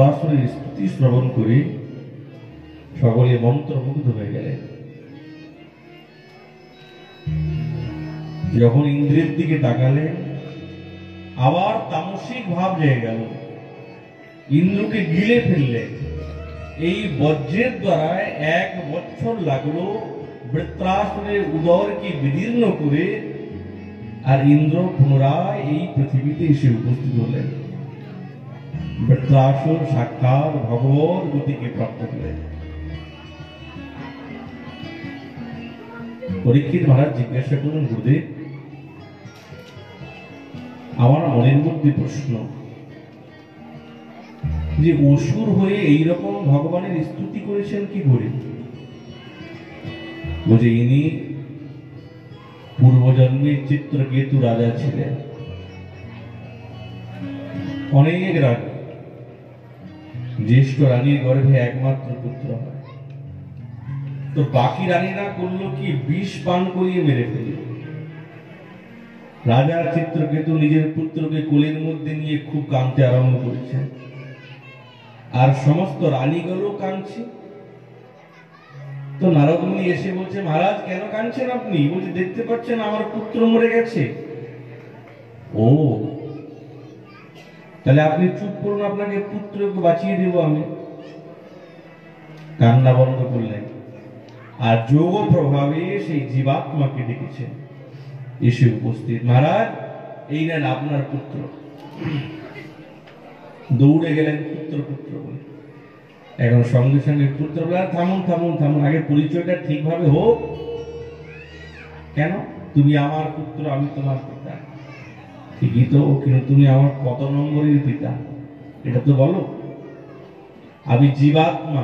বৃত্রাসুরের স্তুতি শ্রবণ করে সকলে মন্ত্রমুগ্ধ হয়ে গেলেন। যখন ইন্দ্রের দিকে তাকালেন, আবার তামসিক ভাব জেগে গেল। ইন্দ্রকে গিলে ফেললেন। এই বজ্রের দ্বারা 1 বছর লাগলো বৃত্রাসুরের উদরকে বিদীর্ণ করে, আর ইন্দ্র পুনরায় এই পৃথিবীতে এসে উপস্থিত হলেন। বৃত্রাসুর সাক্ষাৎ ভগবত গতিকে প্রাপ্ত হলেন। পরীক্ষিত মহারাজ জিজ্ঞাসা করলেন, গুরুদেব, আমার মনের মধ্যে প্রশ্ন যে অসুর হয়ে এইরকম ভগবানের স্তুতি করেছেন কি করে? বলছে, ইনি পূর্বজন্মে চিত্রকেতু রাজা ছিলেন। অনেক রানী, জ্যেষ্ঠ রানীর গর্ভে একমাত্র পুত্র হয়। তো বাকি রানীরা করলো কি, বিষ পান করিয়ে মেরে ফেলল। রাজা চিত্রকেতু নিজের পুত্রকে কোলের মধ্যে নিয়ে খুব কাঁদতে আরম্ভ করেছে, আর সমস্ত রানীগুলো কাঁদছে। তো নারদ মুনি এসে বলছে, মহারাজ কেন কাঁদছেন আপনি? বলছে, দেখতে পাচ্ছেন আমার পুত্র মরে গেছে। ও, তাহলে আপনি চুপ করুন, আপনাকে পুত্রকে বাঁচিয়ে দেব আমি। কান্না বন্ধ করলেন, আর যোগ প্রভাবে সেই জীবাত্মাকে ডেকেছেন। এসে উপস্থিত, মহারাজ এই নেন আপনার পুত্র। দৌড়ে গেলেন পুত্র পুত্র বলে। এখন সঙ্গে সঙ্গে পুত্র বলে, থামুন থামুন থামুন, আগে পরিচয়টা ঠিকভাবে হোক। কেন? তুমি আমার পুত্র, আমি তোমার পিতা। ঠিকই তো, কিন্তু তুমি আমার কত নম্বরের পিতা এটা তো বলো। আমি জীবাত্মা,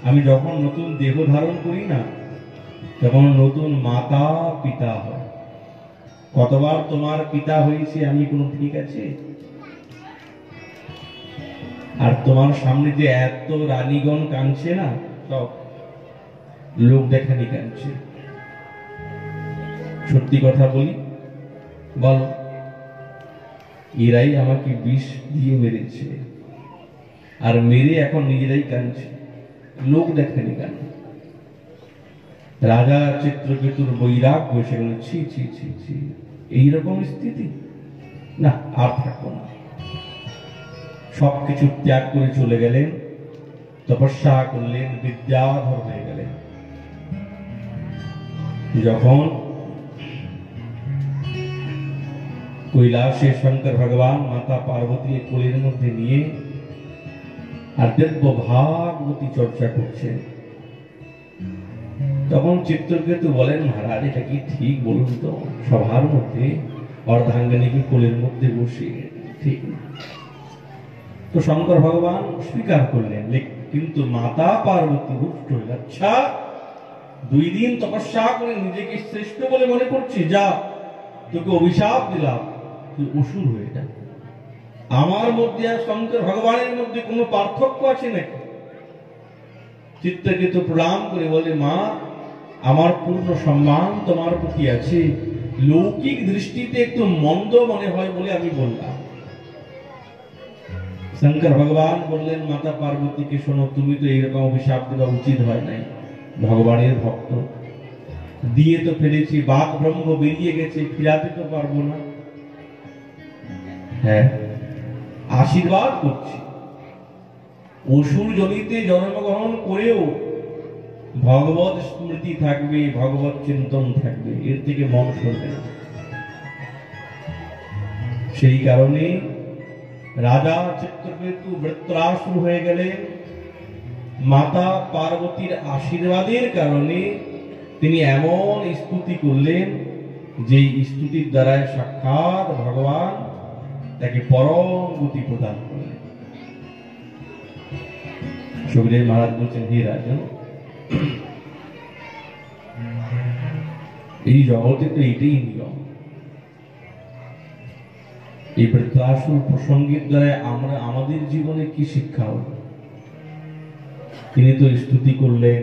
আমি যখন নতুন দেহ ধারণ করি না, তখন নতুন মাতা পিতা হয়। কতবার তোমার পিতা হয়েছে আমি কোনো ঠিক আছে? আর তোমার সামনে যে এত রানীগণ কাঁদছে না, সব লোক দেখানি কাঁদছে। সত্যি কথা বলি, বল, এরাই আমাকে বিষ দিয়ে মেরেছে, আর মেরে এখন নিজেরাই কাঁদছে, লোক দেখানি কাঁদ। রাজা চিত্রকেতুর বৈরাগ্য এসে গেল, ছি ছি ছি ছি, এইরকম স্থিতি না, আর থাকবো না। সবকিছু ত্যাগ করে চলে গেলেন, তপস্যা করলেন, বিদ্যাধর হয়ে গেলেন। যখন কৈলাসে শঙ্কর ভগবান মাতা পার্বতী কোলের মধ্যে নিয়ে আর দিব্য ভাগবতী চর্চা করছেন, তখন চিত্রকেতু বলেন, মহারাজ এটা কি ঠিক বলুন তো, সবার মধ্যে অর্ধাঙ্গিনীকে কোলের মধ্যে বসিয়ে ঠিক না। তো শঙ্কর ভগবান স্বীকার করলেন, কিন্তু মাতা পার্বতী রুষ্ট হয়ে, আচ্ছা 2 দিন তপস্যা করে নিজেকে শ্রেষ্ঠ বলে মনে করছি, যা তোকে অভিশাপ দিলাম, তুই অসুর হয়ে যা। আমার মধ্যে আর শঙ্কর ভগবানের মধ্যে কোনো পার্থক্য আছে নাকি? চিত্রকেতু প্রণাম করে বলে, মা, আমার পূর্ণ সম্মান তোমার প্রতি আছে, লৌকিক দৃষ্টিতে একটু মন্দ মনে হয় বলে আমি বললাম। শঙ্কর ভগবান বললেন, মাতা পার্বতীকে শোনো, তুমি তো এইরকম অভিশাপ দেওয়া উচিত হয় নাই, ভগবানের ভক্ত, দিয়ে তো ফেলেছি, বাক ব্রহ্ম বেরিয়ে গেছে, ফিরাতে তো পারবো না। হ্যাঁ, আশীর্বাদ করছি, অসুর জনিতে জন্মগ্রহণ করেও ভগবত স্মৃতি থাকবে, ভগবত চিন্তন থাকবে, এর থেকে মন সরবে না। সেই কারণে রাজা চিত্রকেতু বৃত্রাসুর হয়ে গেলে, মাতা পার্বতীর আশীর্বাদের কারণে তিনি এমন স্তুতি করলেন, যে স্তুতির দ্বারা সাক্ষাৎ ভগবান তাকে পরম গতি প্রদান করলেন। সুখদেব মহারাজ বলছেন, হে রাজন, এই জগতে তো এটাই নিয়ম। এই বৃত্রাসুর প্রসঙ্গের দ্বারা আমরা আমাদের জীবনে কি শিক্ষা হলো? তিনি তো স্তুতি করলেন,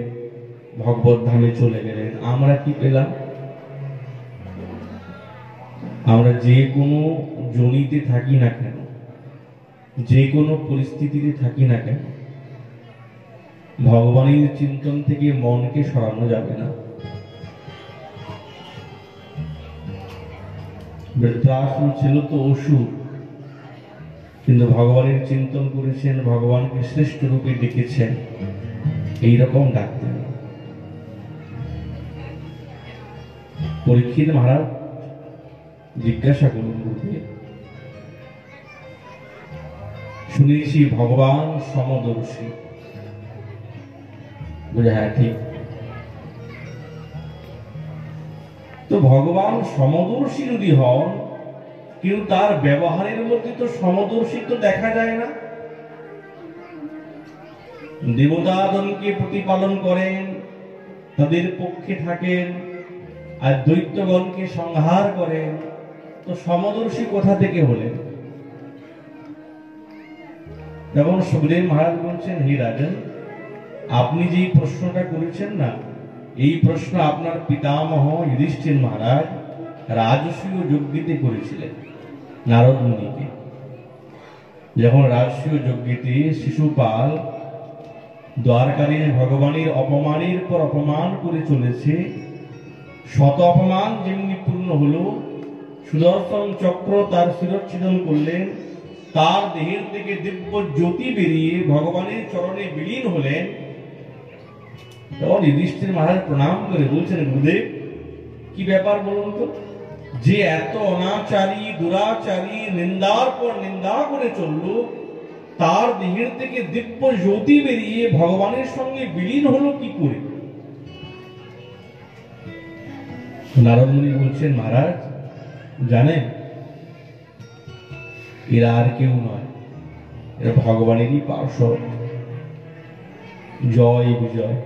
ভগবত ধামে চলে গেলেন, আমরা কি পেলাম? আমরা যে কোনো জনিতে থাকি না কেন, যে কোনো পরিস্থিতিতে থাকি না কেন, ভগবানের চিন্তন থেকে মনকে সরানো যাবে না। বৃত্রাসুর ছিল তো অসুর, কিন্তু ভগবানের চিন্তন করেছেন, ভগবানকে শ্রেষ্ঠ রূপে ডেকেছেন, এইরকম ডাকতেন। পরীক্ষিত মহারাজ জিজ্ঞাসা করুন, গুরুদেব শুনেছি ভগবান সমদর্শী। বুঝে হ্যাঁ ঠিক। তো ভগবান সমদর্শী যদি হন, কিন্তু তার ব্যবহারের মধ্যে তো সমদর্শিত্ব দেখা যায় না। দেবতাগণকে প্রতিপালন করেন, তাদের পক্ষে থাকেন, আর দৈত্যগণকে সংহার করেন, তো সমদর্শী কোথা থেকে হলেন? যেমন সুখদেব মহারাজ বলছেন, হে রাজন, আপনি যে প্রশ্নটা করেছেন না, এই প্রশ্ন আপনার পিতামহ যুধিষ্ঠির মহারাজ রাজসূয় যজ্ঞেতে করেছিলেন নারদ মুনিকে। যখন রাজসূয় যজ্ঞেতে শিশুপাল দ্বারকারে ভগবানের অপমানের পর অপমান করে চলেছে, শত অপমান যেমনি পূর্ণ হলো, সুদর্শন চক্র তার শিরচ্ছেদন করলেন, তার দেহের থেকে দিব্য জ্যোতি বেরিয়ে ভগবানের চরণে বিলীন হলেন। তখন যুধিষ্ঠির মহারাজ প্রণাম করে বলছেন, গুরুদেব কি ব্যাপার বলুন তো, যে এত অনাচারী দুরাচারী নিন্দার পর নিন্দা করে চলল, তার দেহের থেকে দিব্য জ্যোতি বেরিয়ে ভগবানের সঙ্গে বিলীন হলো কি করে? নারদ মুনি বলছেন, মহারাজ জানেন, এরা আর কেউ নয়, এরা ভগবানেরই পার্শ্বদ। জয় বিজয়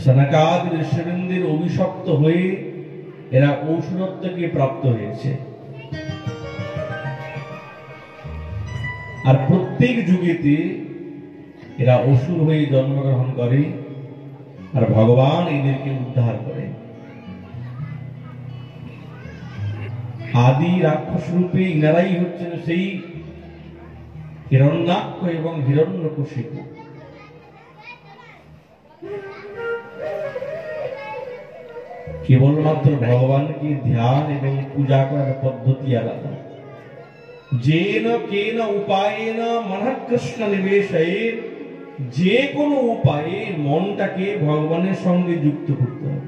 সনকাদি ঋষিবৃন্দের অভিশপ্ত হয়ে এরা ঔষধত্বকে প্রাপ্ত হয়েছে। আর প্রত্যেক যুগেতে এরা অসুর হয়ে জন্মগ্রহণ করে, আর ভগবান এদেরকে উদ্ধার করে। আদি রাক্ষস রূপে ইনারাই হচ্ছেন সেই হিরণ্যাক্ষ এবং হিরণ্যকশিপু। কেবলমাত্র ভগবানকে ধ্যান এবং পূজা করার পদ্ধতি আলাদা। যেন কেন উপায়েন মনঃ কৃষ্ণ নিবেশয়েৎ, যে কোনো উপায়ে মনটাকে ভগবানের সঙ্গে যুক্ত করতে হবে।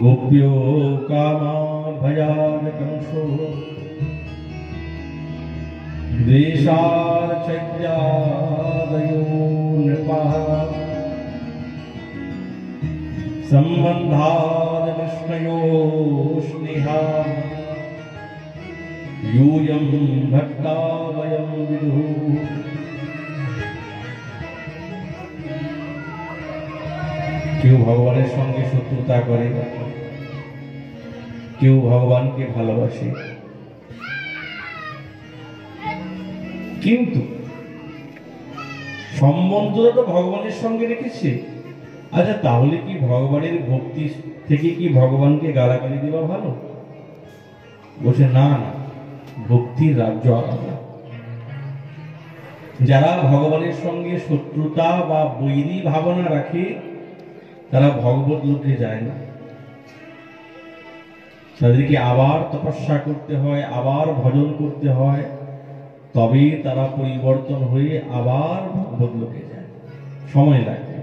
গোপ্যো কামা ভয়াদ কংসো দ্বেষার চৈত্যাদয়ো নৃপাঃ সম্বন্ধাদ বিষ্ণুয়ো স্নেহা यूयं भक्ता वयं विदुः। কেউ ভগবানের সঙ্গে শত্রুতা করে, কেউ ভগবানকে ভালোবাসে, কিন্তু সম্বন্ধটা তো ভগবানের সঙ্গে রেখেছে। আচ্ছা, তাহলে কি ভগবানের ভক্তি থেকে কি ভগবানকে গালাগালি দেওয়া ভালো? বলছে না না, ভক্তির রাজ্য আলাদা। যারা ভগবানের সঙ্গে শত্রুতা বা বৈরী ভাবনা রাখে, তারা ভগবত লোকে যায় না। তাদেরকে আবার তপস্যা করতে হয়, আবার ভজন করতে হয়, তবে তারা পরিবর্তন হয়ে আবার ভগবত লোকে যায়, সময় লাগে।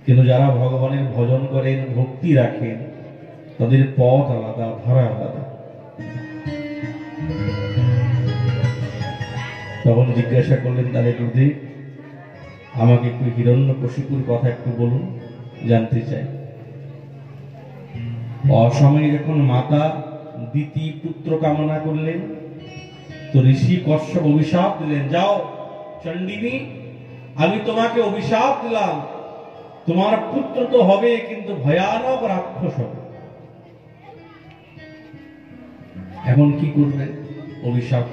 কিন্তু যারা ভগবানের ভজন করেন, ভক্তি রাখেন, তাদের পথ আলাদা, ধারা আলাদা। তখন জিজ্ঞাসা করলেন, তাহলে গুরুদেব আমাকে একটু হিরণ্যকশিপুর কথা একটু বলুন, জানতে চাই। অসময়ে যখন মাতা দিতি পুত্র কামনা করলেন, তো ঋষি কশ্যপ অভিশাপ দিলেন, যাও চণ্ডিনী, আমি তোমাকে অভিশাপ দিলাম, তোমার পুত্র তো হবে কিন্তু ভয়ানক রাক্ষস হবে। এখন কি করবেন? অভিশাপ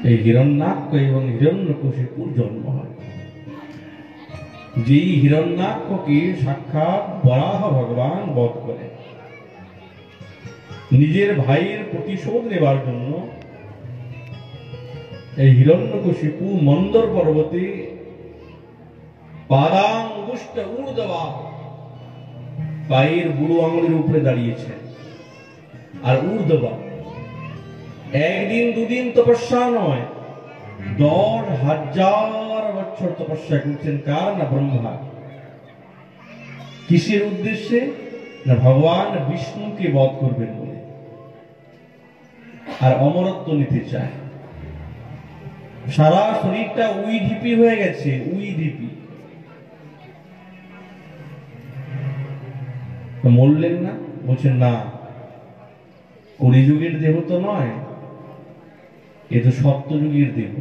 এই হিরণ্যাক্ষ এবং হিরণ্যকশিপুর জন্ম হয়। যেই হিরণ্যাক্ষকে সাক্ষাৎ বরাহ ভগবান বধ করে, নিজের ভাইয়ের প্রতিশোধ নেবার জন্য এই হিরণ্যকশিপু মন্দর পর্বতে পাদাঙ্গুষ্ঠ ঊর্ধ্বা পায়ের বুড়ো আঙুলের উপরে দাঁড়িয়েছেন। আর ঊর্ধ্বা একদিন দুদিন তপস্যা নয়, 10,000 বছর তপস্যা করছেন। কার? না ব্রহ্মা। কিসের উদ্দেশ্যে? না ভগবান বিষ্ণুকে বধ করবেন বলে, আর অমরত্ব নিতে চায়। সারা শরীরটা উই ঢিপি হয়ে গেছে, উই ঢিপি। মরলেন না? বলছেন না, কলিযুগের দেহ তো নয়, এ তো সত্যযুগের দেহ।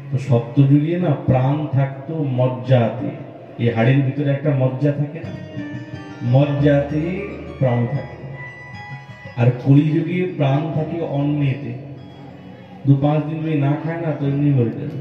তো সত্যযুগে না প্রাণ থাকতো মজ্জাতে, এই হাড়ের ভিতরে একটা মজ্জা থাকে না, মজ্জাতে প্রাণ থাকে। আর কলিযুগে প্রাণ থাকে অন্নেতে। 2-5 দিন না খায় না তো এমনি মরে যাবে।